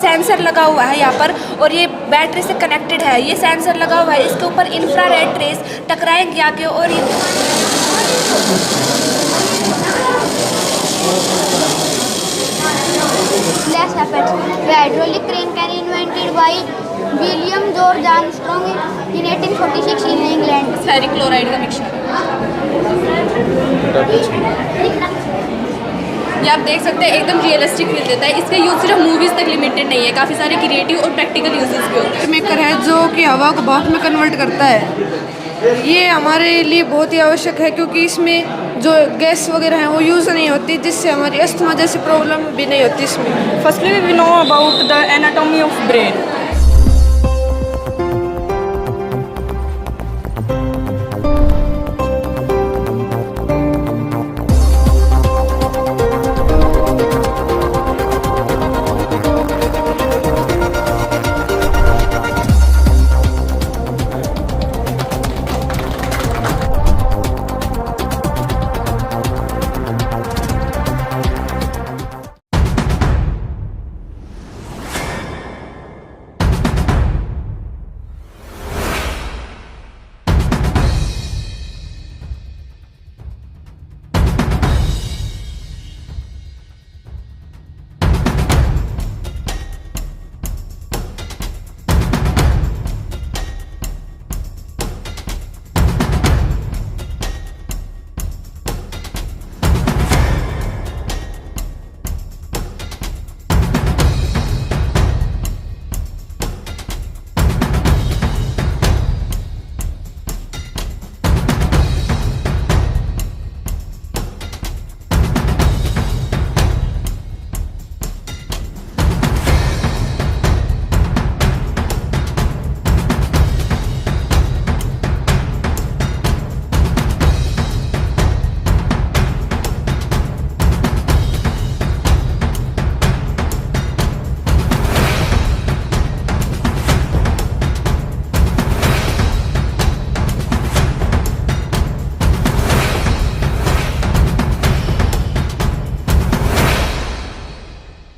Sensor लगा हुआ है यहाँ पर और ये बैटरी से कनेक्टेड है। ये सेंसर लगा हुआ है, इसके ऊपर इंफ्रारेड रेस टकराएंगे आके और ये Flash effects. The hydraulic crane can invented by William George Armstrong in 1846 in England. Ferric chloride का मिक्सचर। ये आप देख सकते हैं एकदम रियलिस्टिक फील देता है। इसका यूज़ सिर्फ मूवीज़ तक लिमिटेड नहीं है, काफ़ी सारे क्रिएटिव और प्रैक्टिकल यूजेस भी होते हैं। मेकर है जो कि हवा को भाप में कन्वर्ट करता है। ये हमारे लिए बहुत ही आवश्यक है क्योंकि इसमें जो गैस वगैरह है वो यूज़ नहीं होती, जिससे हमारी अस्थमा जैसी प्रॉब्लम भी नहीं होती इसमें। Firstly, we know about the anatomy of brain.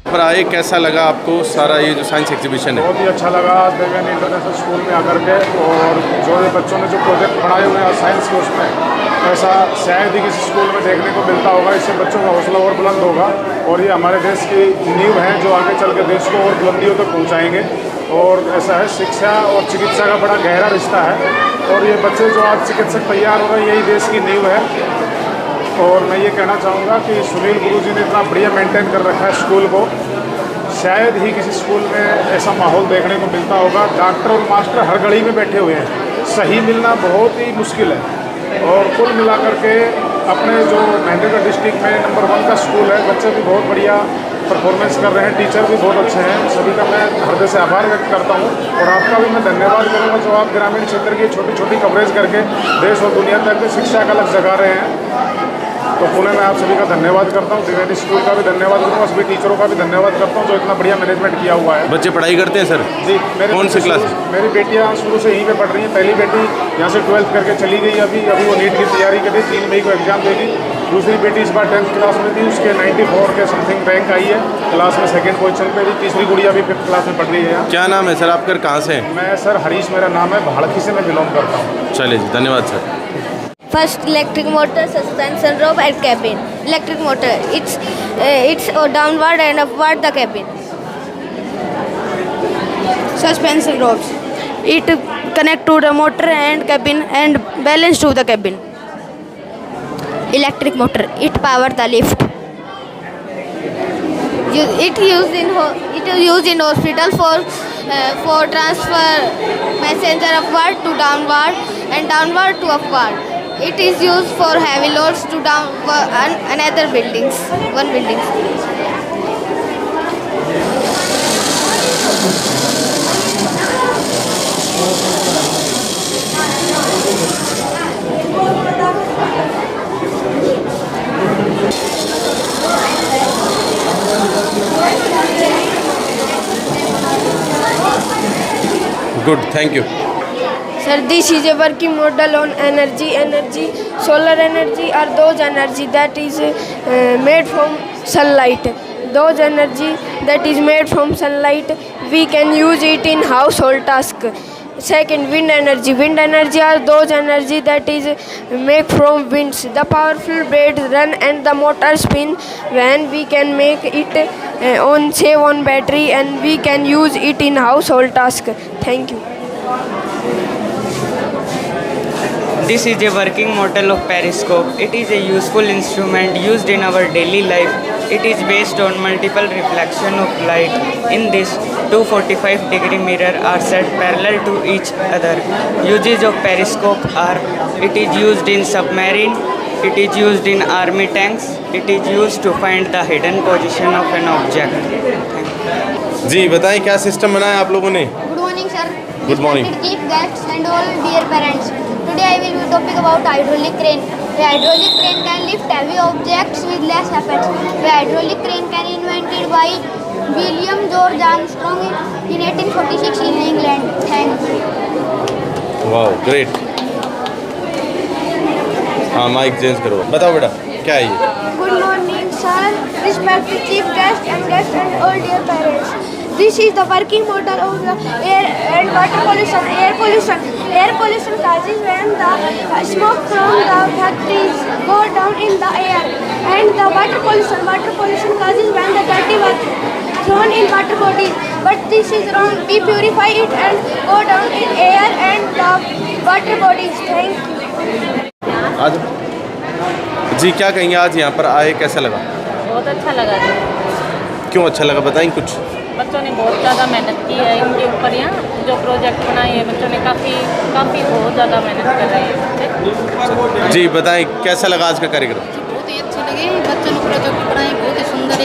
पर आए, कैसा लगा आपको सारा ये जो साइंस एग्जीबिशन है? बहुत ही अच्छा लगा देवेन इंटरनेशनल स्कूल में आकर के, और जो ये बच्चों ने जो प्रोजेक्ट बनाए हुए हैं साइंस के उसमें ऐसा शायद ही किसी स्कूल में देखने को मिलता होगा। इससे बच्चों का हौसला और बुलंद होगा और ये हमारे देश की नींव है जो आगे चल के देश को और बुलंदियों तक पहुँचाएँगे। और ऐसा है, शिक्षा और चिकित्सा का बड़ा गहरा रिश्ता है और ये बच्चे जो आज चिकित्सक तैयार हो रहे हैं यही देश की नींव है। और मैं ये कहना चाहूँगा कि सुनील गुरुजी ने इतना बढ़िया मेंटेन कर रखा है स्कूल को, शायद ही किसी स्कूल में ऐसा माहौल देखने को मिलता होगा। डॉक्टर और मास्टर हर गली में बैठे हुए हैं, सही मिलना बहुत ही मुश्किल है। और कुल मिलाकर के अपने जो महेंद्रगढ़ डिस्ट्रिक्ट में नंबर 1 का स्कूल है, बच्चे भी बहुत बढ़िया परफॉर्मेंस कर रहे हैं, टीचर भी बहुत अच्छे हैं। सभी का मैं हृदय से आभार व्यक्त करता हूँ और आपका भी मैं धन्यवाद करूँगा जो आप ग्रामीण क्षेत्र की छोटी छोटी कवरेज करके देश और दुनिया तक शिक्षा का लक्ष्य जगा रहे हैं। तो पुणे में आप सभी का धन्यवाद करता हूँ, त्रिवेणी स्कूल का भी धन्यवाद करूँगा, सभी टीचरों का भी धन्यवाद करता हूँ जो इतना बढ़िया मैनेजमेंट किया हुआ है। बच्चे पढ़ाई करते हैं सर? जी, कौन सी क्लास? मेरी बेटियाँ शुरू से यहीं पे पढ़ रही हैं। पहली बेटी यहाँ से 12th करके चली गई, अभी वो नीट की तैयारी कर रही, 3 मई को एग्जाम देगी। दूसरी बेटी इस बार 10th क्लास में थी, उसके 94 के समथिंग रैंक आई है, क्लास में 2nd पोजीशन पे थी। तीसरी गुड़िया भी 5th क्लास में पढ़ रही है। क्या नाम है सर आपका, कहाँ से हैं? मैं सर हरीश मेरा नाम है, भाड़की से मैं बिलोंग करता हूँ। चलिए जी, धन्यवाद sir. First, electric motor, suspension rope and cabin. Electric motor, it's downward and upward the cabin. Suspension ropes. It connect to the motor and cabin and balance to the cabin. Electric motor, it power the lift. It used in hospital for transfer passenger upward to downward and downward to upward. It is used for heavy loads to down another buildings, one building. Good, thank you Sir, this is a working model on energy. Solar energy are those energy that is made from sunlight. those energy that is made from sunlight. We can use it in household task. Second, wind energy. Wind energy are those energy that is made from winds. The powerful blades run and the motor spin when we can make it on battery, and we can use it in household task. Thank you. This is a working model of periscope. It is a useful instrument used in our daily life. It is based on multiple reflection of light. In this, 245-degree mirror are set parallel to each other. Uses of periscope are: it is used in submarine, it is used in army tanks, it is used to find the hidden position of an object. जी बताएं क्या system बनाया आप लोगों ने? Good morning, sir. Good morning. Respected chief guests and all dear parents. Today I will be talking about hydraulic crane. The hydraulic crane can lift heavy objects with less effort. The hydraulic crane can invented by William George Armstrong in 1846 in England. Thank you. वाह great. हाँ mic change करो। बताओ बेटा क्या है ये? Good morning, sir. Respected chief guests and all dear parents. This is the working model of the air and water pollution. Air pollution causes when the smoke from the factories go down in the air. And the water pollution causes when the dirty water thrown in water bodies. But this is wrong. We purify it and go down in air and the water bodies. Thank you. आज जी क्या कहेंगे, आज यहाँ पर आए कैसा लगा? बहुत अच्छा लगा जी। क्यों अच्छा लगा बताएं कुछ? बच्चों ने बहुत ज़्यादा मेहनत की है इनके ऊपर। यहाँ जो प्रोजेक्ट बनाए हैं बच्चों ने काफ़ी बहुत ज़्यादा मेहनत कर रहे हैं। जी बताएं कैसा लगा आज का कार्यक्रम? बहुत ही अच्छे लगे। बच्चों ने प्रोजेक्ट बनाए बहुत ही सुंदर,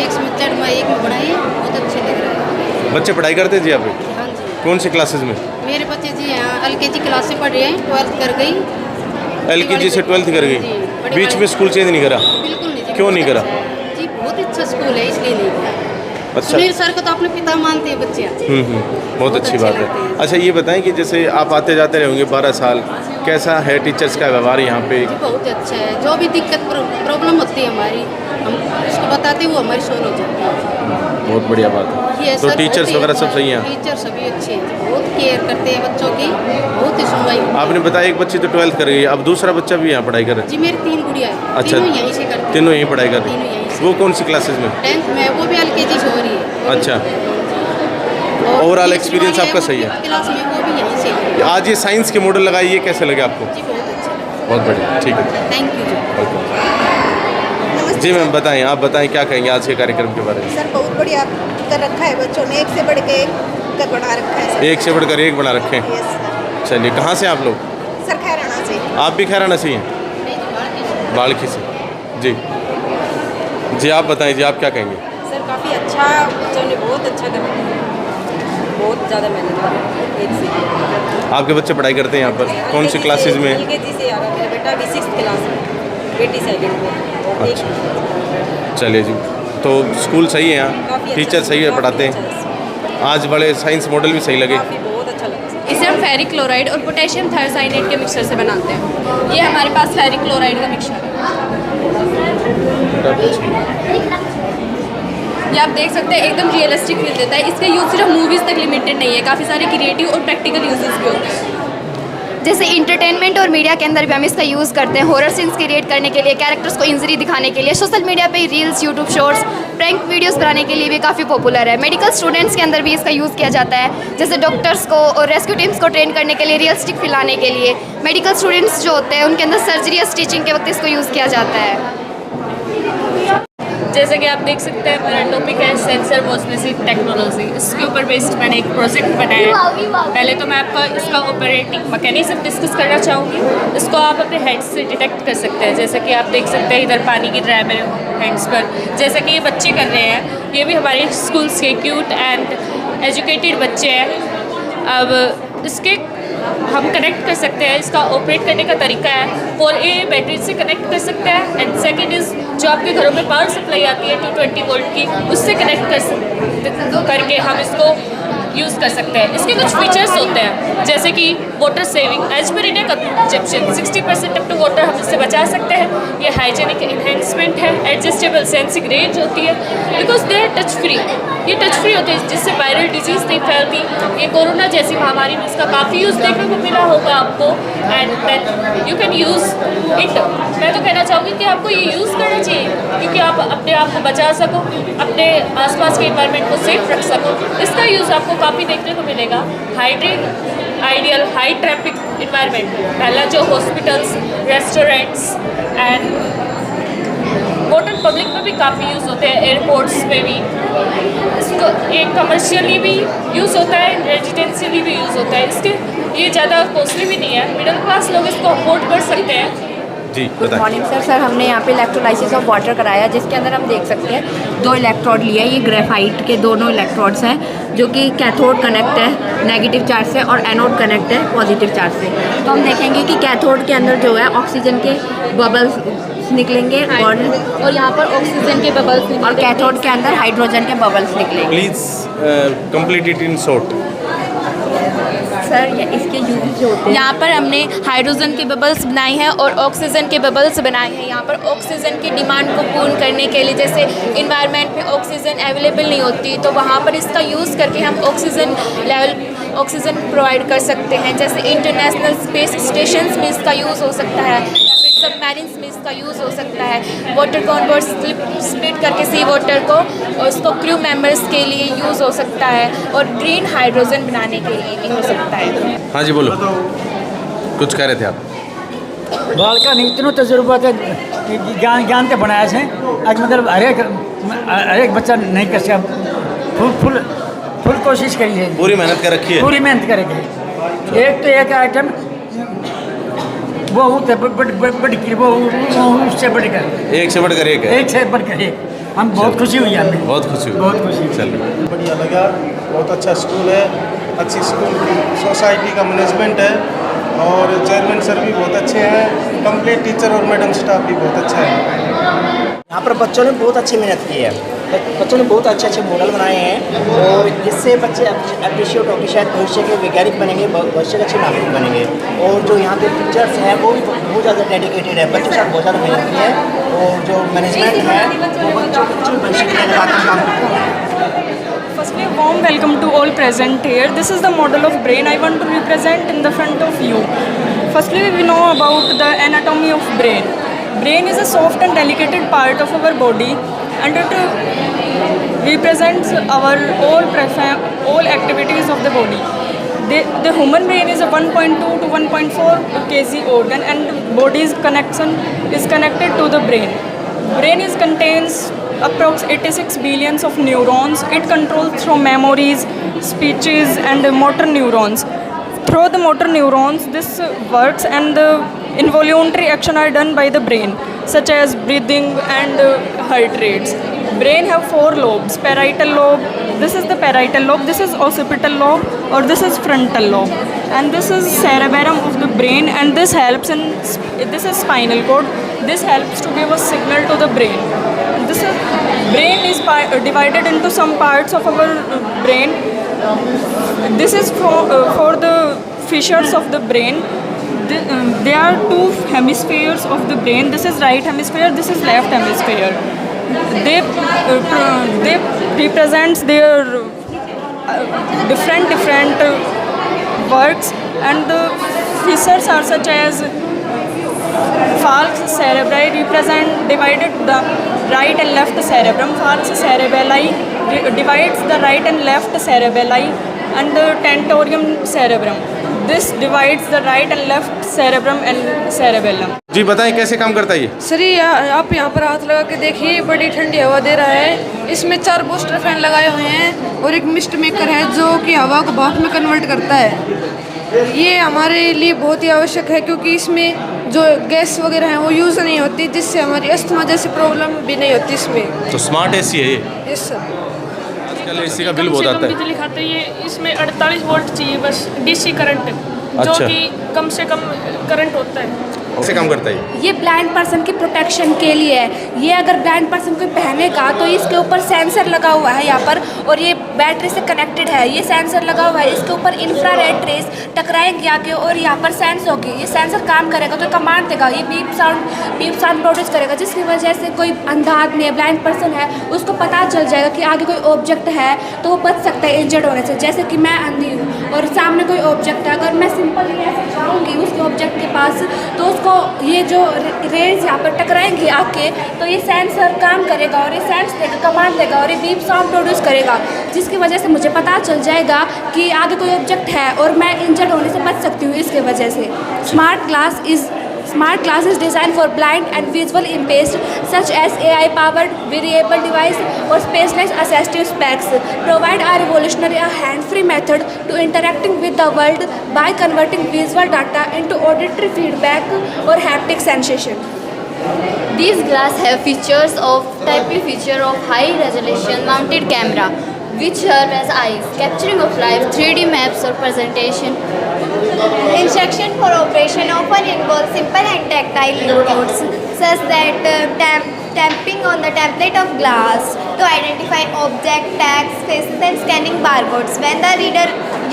एक में बनाए बहुत अच्छे लग रहे हैं। बच्चे पढ़ाई करते हैं जी आप? हाँ जी। कौन सी क्लासेस में? मेरे बच्चे जी यहाँ LKG क्लास से पढ़ रहे हैं, 12th कर गई। LKG से 12th कर गई? बीच में स्कूल चेंज नहीं करा? बिल्कुल नहीं। क्यों नहीं करा? जी बहुत अच्छा स्कूल है इसलिए नहीं किया। अच्छा। सुनील सर को तो अपने पिता मानते हैं बच्चे। बहुत अच्छी बात है। अच्छा ये बताएं कि जैसे आप आते जाते रहेंगे 12 साल, कैसा है टीचर्स का व्यवहार यहाँ पे? बहुत अच्छा है। जो भी दिक्कत प्रॉब्लम होती है हमारी, हम उसको बताते हुए हमारी सोल्व हो जाती है। बहुत बढ़िया बात है। तो टीचर्स वगैरह सब सही हैं? टीचर सभी अच्छे हैं, बहुत केयर करते हैं बच्चों की, बहुत ही सुनवाई। आपने बताया एक बच्ची तो 12th कर गई, अब दूसरा बच्चा भी यहाँ पढ़ाई कर रहा है? जी मेरी 3 गुड़िया है। अच्छा, तीनों यहीं से करते हैं। तीनों यहीं पढ़ाई कर रही है? वो कौन सी क्लासेस में? 10th में। वो भी LKG से हो रही है। अच्छा, ओवरऑल एक्सपीरियंस आपका सही है? क्लास में वो भी यहीं से है। आज ये साइंस के मॉडल लगाए, ये कैसे लगे आपको? जी बहुत अच्छा। बहुत बढ़िया, ठीक है, थैंक यू जी। मैम बताएं, आप बताएं क्या कहेंगे आज के कार्यक्रम के बारे में? सर बहुत बढ़िया कर रखा है बच्चों ने, एक से बढ़ के एक कर बना रखा है सर। एक से बढ़कर एक बना रखे हैं। Yes sir. चलिए, कहाँ से आप लोग? सर खैराना से। आप भी खैराना से ही हैं? बाड़खी से। जी जी, आप बताएं जी, आप क्या कहेंगे? सर काफ़ी अच्छा, बच्चों ने बहुत अच्छा कर रखा है, बहुत ज़्यादा मेहनत कर रही है। एक से आपके बच्चे पढ़ाई करते हैं यहाँ पर? कौन सी क्लासेज में? LKG से आ रहा है मेरा बेटा, अभी 6th क्लास में, बेटी 2nd में। अच्छा, चलिए जी। तो स्कूल सही है यहाँ, टीचर सही है, पढ़ाते हैं? आज बड़े साइंस मॉडल भी सही लगे? बहुत अच्छा लगा। इसे हम फेरिक क्लोराइड और पोटेशियम थायोसाइनेट के मिक्सचर से बनाते हैं। ये हमारे पास फेरिक क्लोराइड का मिक्सचर है। ये आप देख सकते हैं, एकदम रियलिस्टिक फील देता है। इसका यूज़ सिर्फ मूवीज़ तक लिमिटेड नहीं है, काफ़ी सारे क्रिएटिव और प्रैक्टिकल यूजेस भी होते हैं। जैसे इंटरटेनमेंट और मीडिया के अंदर भी हम इसका यूज़ करते हैं, हॉरर सीन्स क्रिएट करने के लिए, कैरेक्टर्स को इंजरी दिखाने के लिए, सोशल मीडिया पे reels, YouTube shorts, prank videos बनाने के लिए भी काफ़ी पॉपुलर है। मेडिकल स्टूडेंट्स के अंदर भी इसका यूज़ किया जाता है, जैसे डॉक्टर्स को और रेस्क्यू टीम्स को ट्रेन करने के लिए, रियलिस्टिक फील आने के लिए। मेडिकल स्टूडेंट्स जो होते हैं उनके अंदर सर्जरी या स्टिचिंग के वक्त इसको यूज़ किया जाता है। जैसे कि आप देख सकते हैं, मेरा टॉपिक है सेंसर वॉसनेसिव टेक्नोलॉजी। इसके ऊपर बेस्ड मैंने एक प्रोजेक्ट बनाया है। पहले तो मैं आपका इसका ऑपरेटिंग मैकेनिज्म डिस्कस करना चाहूँगी। इसको आप अपने हैंड्स से डिटेक्ट कर सकते हैं। जैसे कि आप देख सकते हैं इधर पानी गिर रहा है मेरे हैंड्स पर, जैसे कि ये बच्चे कर रहे हैं। ये भी हमारे स्कूल्स के क्यूट एंड एजुकेटेड बच्चे हैं। अब इसके हम कनेक्ट कर सकते हैं, इसका ऑपरेट करने का तरीका है। 4A बैटरी से कनेक्ट कर सकते हैं। एंड सेकेंड इज़ जो आपके घरों में पावर सप्लाई आती है 220 वोल्ट की, उससे कनेक्ट करके हम इसको यूज़ कर सकते हैं। इसके कुछ फीचर्स होते हैं जैसे कि water saving, as per India consumption 60% up to water हम इससे बचा सकते हैं। ये हाइजेनिक इन्हेंसमेंट है, एडजस्टेबल सेंसिंग रेंज होती है, because they are touch free. ये टच फ्री होते हैं जिससे वायरल डिजीज़ नहीं फैलती। ये कोरोना जैसी महामारी में इसका काफ़ी यूज़ देखने को मिला होगा आपको, and then you can use it. मैं तो कहना चाहूँगी कि आपको ये यूज़ करना चाहिए क्योंकि आप अपने आप को बचा सको, अपने आसपास के एनवायरनमेंट को सेफ रख सको। इसका यूज़ आपको काफ़ी देखने को मिलेगा। Hydrate ideal high traffic environment, पहला जो hospitals, restaurants and hotel public में भी काफ़ी यूज़ होते हैं, एयरपोर्ट्स में भी। इसको एक कमर्शियली भी यूज़ होता है, रेजिडेंशियली भी यूज़ होता है। इसके ये ज़्यादा कॉस्टली भी नहीं है, मिडिल क्लास लोग इसको अफोर्ड कर सकते हैं। जी गुड मॉर्निंग सर। हमने यहाँ पे इलेक्ट्रोलाइसिस ऑफ वाटर कराया जिसके अंदर हम देख सकते हैं 2 इलेक्ट्रोड लिए। ये ग्रेफाइट के दोनों इलेक्ट्रोड्स हैं जो कि कैथोड कनेक्ट है नेगेटिव चार्ज से और एनोड कनेक्ट है पॉजिटिव चार्ज से। तो हम देखेंगे कि कैथोड के अंदर जो है ऑक्सीजन के बबल्स निकलेंगे और यहाँ पर ऑक्सीजन के बबल्स और कैथोड के अंदर हाइड्रोजन के बबल्स निकलेंगे। Please complete it in short. Sir ये इसके यूज जो होते हैं, यहाँ पर हमने हाइड्रोजन के बबल्स बनाए हैं और ऑक्सीजन के बबल्स बनाए हैं। यहाँ पर ऑक्सीजन की डिमांड को पूर्ण करने के लिए, जैसे इन्वायरमेंट में ऑक्सीजन अवेलेबल नहीं होती तो वहाँ पर इसका यूज़ करके हम ऑक्सीजन प्रोवाइड कर सकते हैं। जैसे इंटरनेशनल स्पेस स्टेशंस में इसका यूज़ हो सकता है या फिर सबमरीन्स में इसका यूज़ हो सकता है। वाटर को ऑनबोर्ड स्प्लिट करके सी वाटर को और उसको क्रू मेंबर्स के लिए यूज़ हो सकता है और ग्रीन हाइड्रोजन बनाने के लिए भी हो सकता है। हाँ जी बोलो, कुछ कह रहे थे आप? बालका नहीं इतनो तजुर्बा ज्ञान के बनाया है आज, मतलब हर एक बच्चा नहीं कर सका। फुल कोशिश करी है, पूरी मेहनत कर रखी है, पूरी मेहनत करेंगे। एक तो एक आइटम वो उससे बढ़कर एक से बढ़कर एक है, एक से बढ़कर एक। हम बहुत खुशी हुई, हमें बहुत खुशी हुई, बहुत खुशी। चलिए बढ़िया लगा, बहुत अच्छा स्कूल है, अच्छी स्कूल सोसाइटी का मैनेजमेंट है और चेयरमैन सर भी बहुत अच्छे हैं, कंप्लीट टीचर और मैडम स्टाफ भी बहुत अच्छा है। यहाँ पर बच्चों ने बहुत अच्छी मेहनत की है, बच्चों ने बहुत अच्छे अच्छे मॉडल बनाए हैं और इससे बच्चे अप्रिशिएट होकर शायद भविष्य के वैज्ञानिक बनेंगे, भविष्य के अच्छे नागरिक बनेंगे। और जो यहाँ के टीचर्स हैं वो भी बहुत ज़्यादा डेडिकेटेड है, बच्चों के साथ बहुत ज़्यादा मेहनत की है और जो मैनेजमेंट है वो बच्चों के अच्छे भविष्य के लिए काम करता है। Firstly, a warm welcome to all present here. This is the model of brain I want to represent in the front of you. Firstly, we know about the anatomy of brain. Brain is a soft and delicate part of our body, and it represents our all activities of the body. The human brain is a 1.2 to 1.4 kg organ, and body's connection is connected to the brain. Brain contains approx 86 billions of neurons. It controls through memories, speeches and motor neurons. Through the motor neurons, this works, and the involuntary action are done by the brain, such as breathing and heart rates. Brain have 4 lobes. Parietal lobe, this is the parietal lobe, this is occipital lobe, or this is frontal lobe, and this is cerebellum of the brain, and this is spinal cord. This helps to give a signal to the brain. Brain is divided into some parts of our brain. This is for the fissures of the brain. There are 2 hemispheres of the brain. This is right hemisphere, this is left hemisphere. They represents their different works, and the fissures are such as falx cerebri divided the right and left cerebrum. Falx cerebelli divides the right and left cerebelli, and the tentorium cerebrum. This divides the right and left cerebrum and cerebellum. जी बताएं कैसे काम करता है ये? Sir ये आप यहाँ पर हाथ लगा के देखिए, बड़ी ठंडी हवा दे रहा है। इसमें 4 बूस्टर फैन लगाए हुए हैं और एक मिस्ट मेकर है जो कि हवा को भाप में कन्वर्ट करता है। ये हमारे लिए बहुत ही आवश्यक है क्योंकि इसमें जो गैस वगैरह है वो यूज़ नहीं होती, जिससे हमारी अस्थमा जैसी प्रॉब्लम भी नहीं होती इसमें। तो स्मार्ट एसी है ये? Yes sir. आजकल एसी का बिल बहुत आता है। बिजली खाते ये इसमें 48 वोल्ट चाहिए बस, डीसी करंट, जो अच्छा। कि कम से कम करंट होता है। कैसे काम करता है ये ब्लाइंड पर्सन की प्रोटेक्शन के लिए है। ये अगर ब्लाइंड पर्सन कोई पहनेगा तो इसके ऊपर सेंसर लगा हुआ है यहाँ पर, और ये बैटरी से कनेक्टेड है, ये सेंसर लगा हुआ है, इसके ऊपर इंफ्रारेड रेस टकराएंगी आके और यहाँ पर सेंस होगी। ये सेंसर काम करेगा तो कमांड देगा, ये बीप साउंड प्रोड्यूस करेगा, जिसकी वजह से कोई अंधा आदमी है, ब्लाइंड पर्सन है, उसको पता चल जाएगा कि आगे कोई ऑब्जेक्ट है तो वो बच सकता है इंजर्ड होने से। जैसे कि मैं अंधी हूँ और सामने कोई ऑब्जेक्ट है, अगर मैं सिंपल ऐसे जाऊँगी उसके ऑब्जेक्ट के पास तो उसको ये जो रेज यहाँ पर टकराएंगी आके तो ये सेंसर काम करेगा और ये सेंस देगा, कमांड देगा और ये बीप साउंड प्रोड्यूस करेगा, जिसकी वजह से मुझे पता चल जाएगा कि आगे कोई ऑब्जेक्ट है और मैं इंजर्ड होने से बच सकती हूँ इसके वजह से। Smart class is designed for blind and visual impaired, such as AI-powered wearable device or specialized assistive specs. Provide a revolutionary, hand-free method to interacting with the world by converting visual data into auditory feedback or haptic sensation. These glass have features of typical feature of high resolution mounted camera, which serve as eyes, capturing of live 3D maps or presentation. Instruction for operation often involves simple and tactile inputs, such that tapping on the template of glass to identify object, tags, faces and scanning barcodes. When the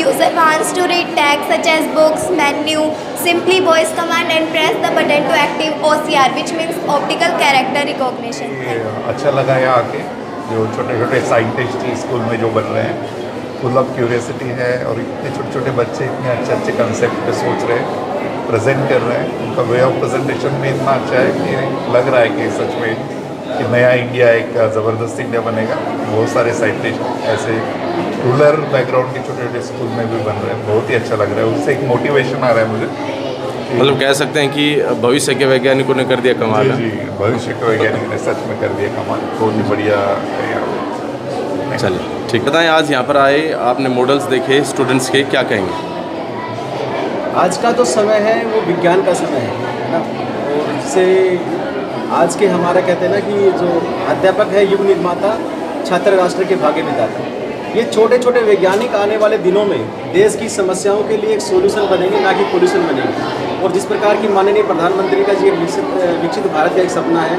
user wants to read tags such as books, menu, simply voice command and press the button to active OCR, which means optical character recognition. अच्छा लगा यहाँ आके, जो छोटे छोटे scientist school में जो बन रहे हैं, फुल ऑफ क्यूरियोसिटी है और इतने छोटे छोटे बच्चे इतने अच्छे अच्छे कंसेप्ट पे सोच रहे हैं, प्रेजेंट कर रहे हैं। उनका वे ऑफ प्रेजेंटेशन में इतना अच्छा है कि लग रहा है कि सच में कि नया इंडिया एक ज़बरदस्त इंडिया बनेगा। बहुत सारे साइंटिस्ट ऐसे रूरल बैकग्राउंड के छोटे छोटे स्कूल में भी बन रहे हैं, बहुत ही अच्छा लग रहा है। उससे एक मोटिवेशन आ रहा है मुझे। मतलब कह सकते हैं कि भविष्य के वैज्ञानिकों ने कर दिया कमाल। जी, भविष्य के वैज्ञानिक ने सच में कर दिया कमाल, बहुत ही बढ़िया। चलिए ठीक, बताएं आज यहाँ पर आए आपने मॉडल्स देखे स्टूडेंट्स के, क्या कहेंगे? आज का जो समय है वो विज्ञान का समय है ना, और इससे आज के हमारा कहते हैं ना कि जो अध्यापक है युग निर्माता, छात्र राष्ट्र के भाग्य विधाता। ये छोटे छोटे वैज्ञानिक आने वाले दिनों में देश की समस्याओं के लिए एक सोल्यूशन बनेंगे, ना कि पोल्यूशन बनेंगे। और जिस प्रकार की माननीय प्रधानमंत्री का जी विकसित भारत का एक सपना है,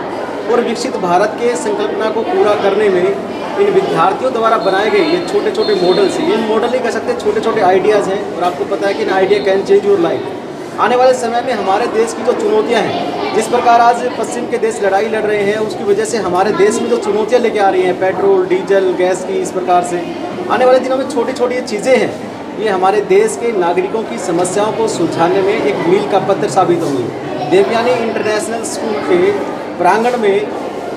और विकसित भारत के संकल्पना को पूरा करने में इन विद्यार्थियों द्वारा बनाए गए ये छोटे छोटे मॉडल्स हैं, ये मॉडल नहीं कह सकते, छोटे छोटे आइडियाज़ हैं। और आपको पता है कि idea can change your life. आने वाले समय में हमारे देश की जो चुनौतियां हैं, जिस प्रकार आज पश्चिम के देश लड़ाई लड़ रहे हैं, उसकी वजह से हमारे देश में जो चुनौतियां लेके आ रही हैं, पेट्रोल, डीजल, गैस की, इस प्रकार से आने वाले दिनों में छोटी छोटी ये चीज़ें हैं, ये हमारे देश के नागरिकों की समस्याओं को सुलझाने में एक मील का पत्थर साबित होंगी। देवयानी इंटरनेशनल स्कूल के प्रांगण में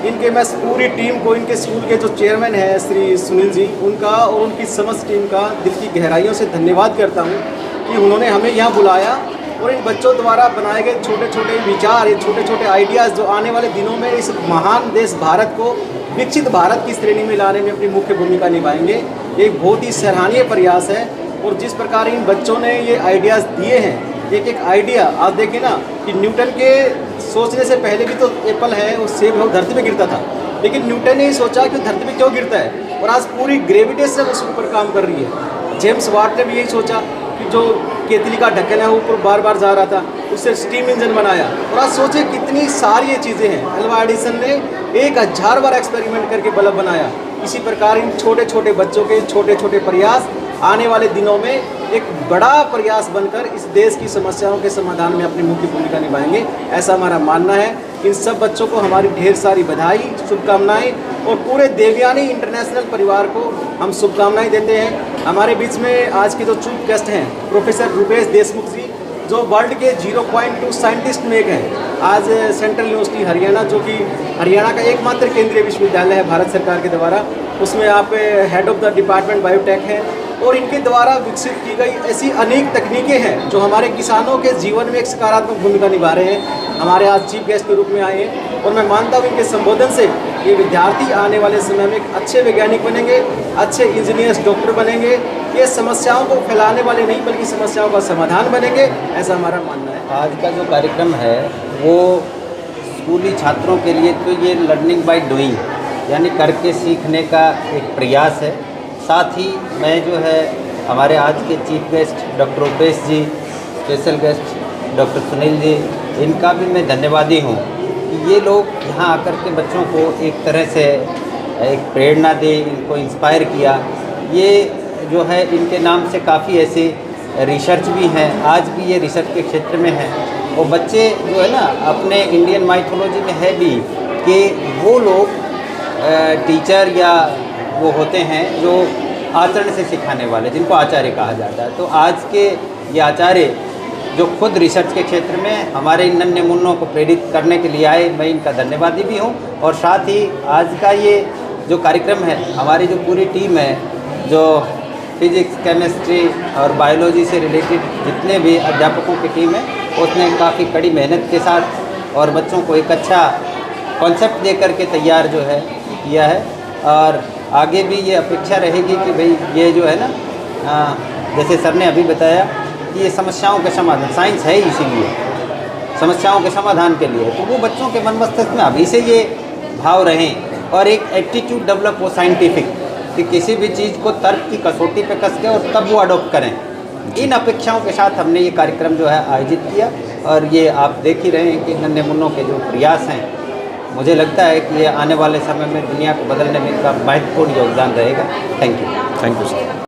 इनके मैं पूरी टीम को, इनके स्कूल के जो चेयरमैन हैं श्री सुनील जी, उनका और उनकी समस्त टीम का दिल की गहराइयों से धन्यवाद करता हूं कि उन्होंने हमें यहाँ बुलाया और इन बच्चों द्वारा बनाए गए छोटे छोटे विचार, ये छोटे छोटे आइडियाज़ जो आने वाले दिनों में इस महान देश भारत को विकसित भारत की श्रेणी में लाने में अपनी मुख्य भूमिका निभाएंगे। ये एक बहुत ही सराहनीय प्रयास है। और जिस प्रकार इन बच्चों ने ये आइडियाज़ दिए हैं, एक एक आइडिया आप देखें ना कि न्यूटन के सोचने से पहले भी तो एप्पल है, वो सेब है, वो धरती पे गिरता था, लेकिन न्यूटन ने सोचा कि धरती पे क्यों गिरता है, और आज पूरी ग्रेविटेशन उसके ऊपर काम कर रही है। जेम्स वाट ने भी यही सोचा कि जो केतली का ढक्कन है वो ऊपर बार बार जा रहा था, उससे स्टीम इंजन बनाया। और आज सोचे कितनी सारी ये चीज़ें हैं। अल्वा एडिसन ने 1000 बार एक्सपेरिमेंट करके बल्ब बनाया। इसी प्रकार इन छोटे छोटे बच्चों के छोटे छोटे प्रयास आने वाले दिनों में एक बड़ा प्रयास बनकर इस देश की समस्याओं के समाधान में अपनी मुख्य भूमिका निभाएंगे, ऐसा हमारा मानना है। इन सब बच्चों को हमारी ढेर सारी बधाई, शुभकामनाएं, और पूरे देवयानी इंटरनेशनल परिवार को हम शुभकामनाएं देते हैं। हमारे बीच में आज के जो चीफ गेस्ट हैं प्रोफेसर रुपेश देशमुख जी, जो वर्ल्ड के 0.2 साइंटिस्ट में एक हैं। आज सेंट्रल यूनिवर्सिटी हरियाणा, जो कि हरियाणा का एकमात्र केंद्रीय विश्वविद्यालय है भारत सरकार के द्वारा, उसमें आप head of the department biotech हैं। और इनके द्वारा विकसित की गई ऐसी अनेक तकनीकें हैं जो हमारे किसानों के जीवन में एक सकारात्मक भूमिका निभा रहे हैं। हमारे आज चीफ गेस्ट के रूप में आए हैं, और मैं मानता हूँ इनके संबोधन से ये विद्यार्थी आने वाले समय में एक अच्छे वैज्ञानिक बनेंगे, अच्छे इंजीनियर्स, डॉक्टर बनेंगे। ये समस्याओं को फैलाने वाले नहीं बल्कि समस्याओं का समाधान बनेंगे, ऐसा हमारा मानना है। आज का जो कार्यक्रम है वो स्कूली छात्रों के लिए तो ये लर्निंग बाय डूइंग, यानी करके सीखने का एक प्रयास है। साथ ही मैं जो है हमारे आज के चीफ गेस्ट डॉक्टर रुपेश जी, special guest doctor Sunil ji, इनका भी मैं धन्यवादी हूँ कि ये लोग यहाँ आकर के बच्चों को एक तरह से एक प्रेरणा दे, इनको इंस्पायर किया। ये जो है इनके नाम से काफ़ी ऐसे रिसर्च भी हैं, आज भी ये रिसर्च के क्षेत्र में हैं। और बच्चे जो है ना अपने इंडियन माइथोलॉजी में है भी कि वो लोग टीचर या वो होते हैं जो आचरण से सिखाने वाले, जिनको आचार्य कहा जाता है। तो आज के ये आचार्य जो खुद रिसर्च के क्षेत्र में हमारे इन नन्हे मुन्नों को प्रेरित करने के लिए आए, मैं इनका धन्यवादी भी हूँ। और साथ ही आज का ये जो कार्यक्रम है, हमारी जो पूरी टीम है, जो फिजिक्स, केमिस्ट्री और बायोलॉजी से रिलेटेड जितने भी अध्यापकों की टीम है, उसने काफ़ी कड़ी मेहनत के साथ और बच्चों को एक अच्छा कॉन्सेप्ट दे करके तैयार जो है किया है। और आगे भी ये अपेक्षा रहेगी कि भाई ये जो है ना, जैसे सर ने अभी बताया कि ये समस्याओं के समाधान, साइंस है ही इसीलिए समस्याओं के समाधान के लिए, तो वो बच्चों के मन मस्तिष्क में अभी से ये भाव रहें और एक एटीट्यूड डेवलप हो साइंटिफिक, कि किसी भी चीज़ को तर्क की कसौटी पे कस के और तब वो अडॉप्ट करें। इन अपेक्षाओं के साथ हमने ये कार्यक्रम जो है आयोजित किया और ये आप देख ही रहे हैं कि नन्हे मुन्नों के जो प्रयास हैं, मुझे लगता है कि ये आने वाले समय में दुनिया को बदलने में इनका महत्वपूर्ण योगदान रहेगा। Thank you. Thank you sir.